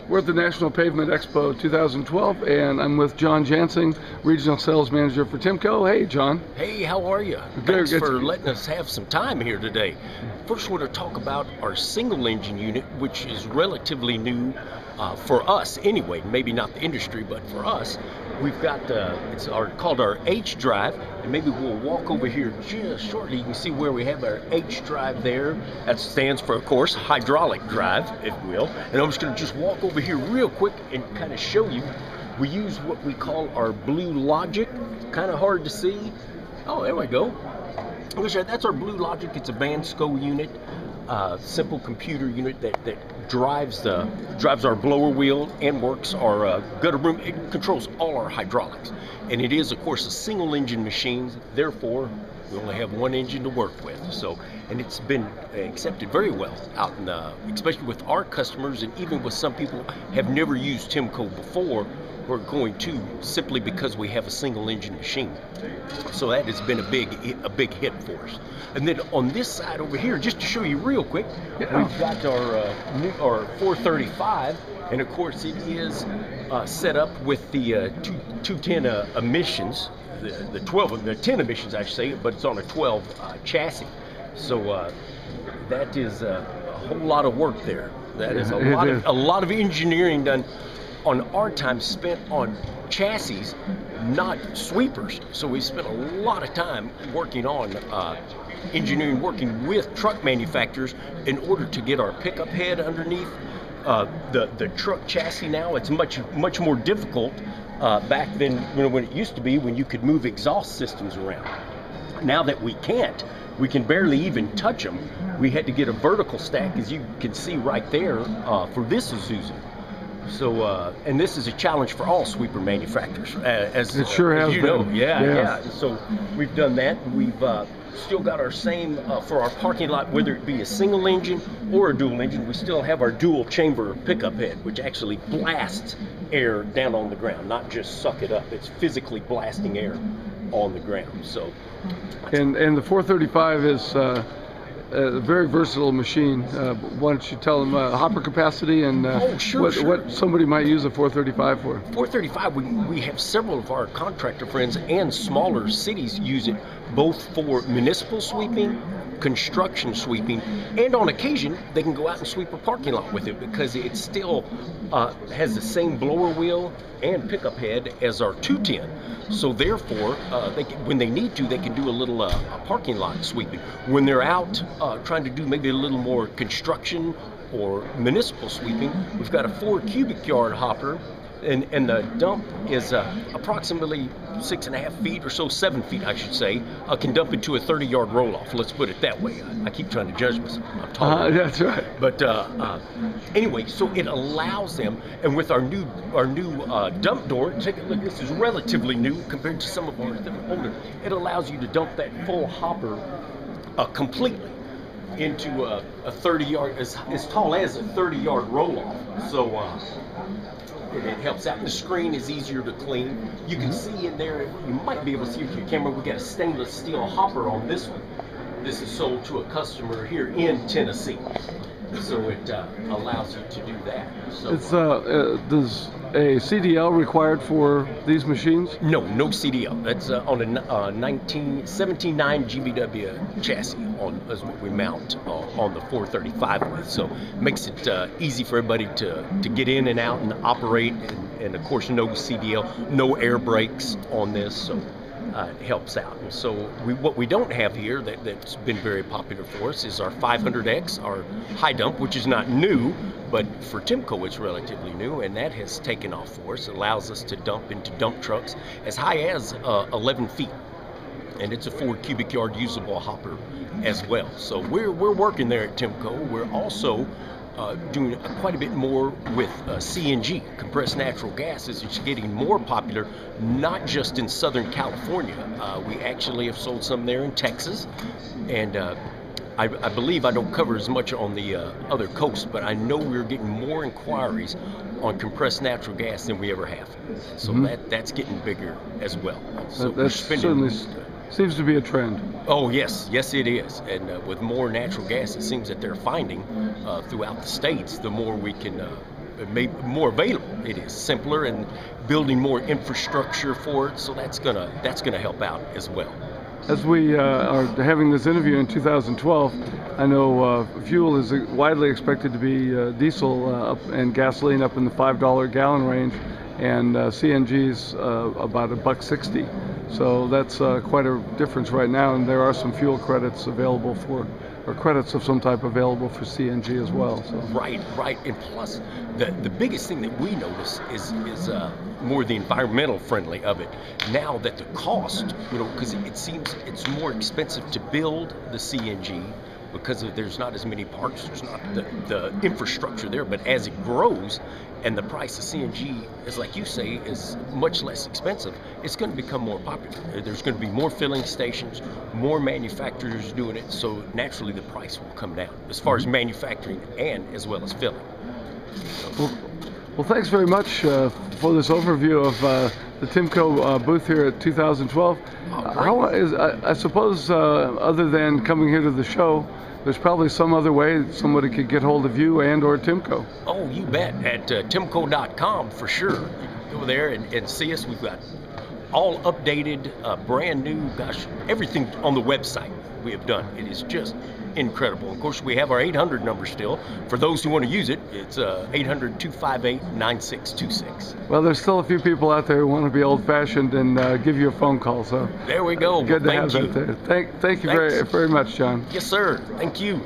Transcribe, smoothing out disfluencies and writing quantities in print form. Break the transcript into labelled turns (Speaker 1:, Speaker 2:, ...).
Speaker 1: We're at the National Pavement Expo 2012, and I'm with John Jansing, Regional Sales Manager for TYMCO. Hey, John.
Speaker 2: Hey, how are you?
Speaker 1: Good.
Speaker 2: Thanks for letting us have some time here today. First, we're going to talk about our single engine unit, which is relatively new for us anyway. Maybe not the industry, but for us. We've got, called our H drive, and maybe we'll walk over here just shortly. You can see where we have our H drive there. That stands for, of course, hydraulic drive, if you will. And I'm just going to walk over here real quick and kind of show you. We use what we call our Blue Logic. Kind of hard to see. Oh, there we go. That's our Blue Logic. It's a Vansco unit, simple computer unit that drives our blower wheel and works our gutter room. It controls all our hydraulics, and it is, of course, a single engine machine. Therefore, we only have one engine to work with. So, and it's been accepted very well out in especially with our customers, and even with some people have never used TYMCO before. We're going to, simply because we have a single engine machine. So that has been a big hit for us. And then on this side over here, just to show you real quick, we've got our 435, and of course it is set up with the 210 emissions, the 10 emissions I should say, but it's on a 12 chassis. So that is a whole lot of work there. That is a lot of engineering done on our time spent on chassis, not sweepers. So we spent a lot of time working on engineering, working with truck manufacturers in order to get our pickup head underneath the truck chassis. Now it's much more difficult back then when it used to be, when you could move exhaust systems around. Now that we can't, we can barely even touch them. We had to get a vertical stack, as you can see right there, for this Isuzu. So, and this is a challenge for all sweeper manufacturers, as
Speaker 1: it sure has
Speaker 2: you
Speaker 1: been.
Speaker 2: know. Yeah. So we've done that. We've still got our same for our parking lot, whether it be a single engine or a dual engine. We still have our dual chamber pickup head, which actually blasts air down on the ground, not just suck it up. It's physically blasting air on the ground. So,
Speaker 1: and the 435 is a very versatile machine. Why don't you tell them hopper capacity and what somebody might use a 435 for?
Speaker 2: 435, we have several of our contractor friends and smaller cities use it both for municipal sweeping, construction sweeping, and on occasion they can go out and sweep a parking lot with it, because it still has the same blower wheel and pickup head as our 210. So therefore, when they need to, they can do a little parking lot sweeping. When they're out trying to do maybe a little more construction or municipal sweeping, we've got a 4 cubic yard hopper, and the dump is approximately 6.5 feet or so, 7 feet I should say. Can dump into a 30-yard roll-off. Let's put it that way. I keep trying to judge myself. I'm tall.
Speaker 1: That's right.
Speaker 2: But anyway, so it allows them, and with our new dump door, take a look. This is relatively new compared to some of our older. It allows you to dump that full hopper completely into a 30-yard, as tall as a 30-yard roll-off. So it helps out. The screen is easier to clean. You can see in there, you might be able to see with your camera, we got a stainless steel hopper on this one. This is sold to a customer here in Tennessee. So it allows you to do that. So
Speaker 1: it's does a CDL required for these machines?
Speaker 2: No CDL. That's on a 179 GVW chassis is what we mount on the 435 with. So it makes it easy for everybody to get in and out and operate, and of course no CDL, no air brakes on this. So it helps out. And so what we don't have here that's been very popular for us is our 500X, our high dump, which is not new, but for TYMCO it's relatively new, and that has taken off for us. It allows us to dump into dump trucks as high as 11 feet. And it's a 4 cubic yard usable hopper as well. So we're working there at TYMCO. We're also doing quite a bit more with CNG, compressed natural gas, is getting more popular, not just in Southern California. We actually have sold some there in Texas, and I believe I don't cover as much on the other coast, but I know we're getting more inquiries on compressed natural gas than we ever have. So that's getting bigger as well. So
Speaker 1: that certainly seems to be a trend.
Speaker 2: Oh yes it is. And with more natural gas, it seems that they're finding throughout the states, the more we can more available. It is simpler and building more infrastructure for it. So that's gonna help out as well.
Speaker 1: As we are having this interview in 2012, I know fuel is widely expected to be diesel and gasoline up in the $5 a gallon range, and CNG's about $1.60. So that's quite a difference right now, and there are some fuel credits available or credits of some type available for CNG as well. So.
Speaker 2: Right, and plus the biggest thing that we notice is more the environmental friendly of it. Now that the cost, because it seems it's more expensive to build the CNG because there's not as many parts, there's not the infrastructure there, but as it grows and the price of CNG is, like you say, is much less expensive, it's going to become more popular. There's going to be more filling stations, more manufacturers doing it, so naturally the price will come down as far as manufacturing and as well as filling.
Speaker 1: Well, thanks very much for this overview of the TYMCO booth here at 2012. I suppose, other than coming here to the show, there's probably some other way somebody could get hold of you and or TYMCO.
Speaker 2: Oh, you bet. At TYMCO.com for sure. You can go there and see us. We've got all updated, brand new, everything on the website we have done. It is just incredible. Of course, we have our 800 number still. For those who want to use it, it's 800-258-9626.
Speaker 1: Well, there's still a few people out there who want to be old-fashioned and give you a phone call. So
Speaker 2: there we go.
Speaker 1: Good to have that there. Thank you very much, John.
Speaker 2: Yes, sir. Thank you.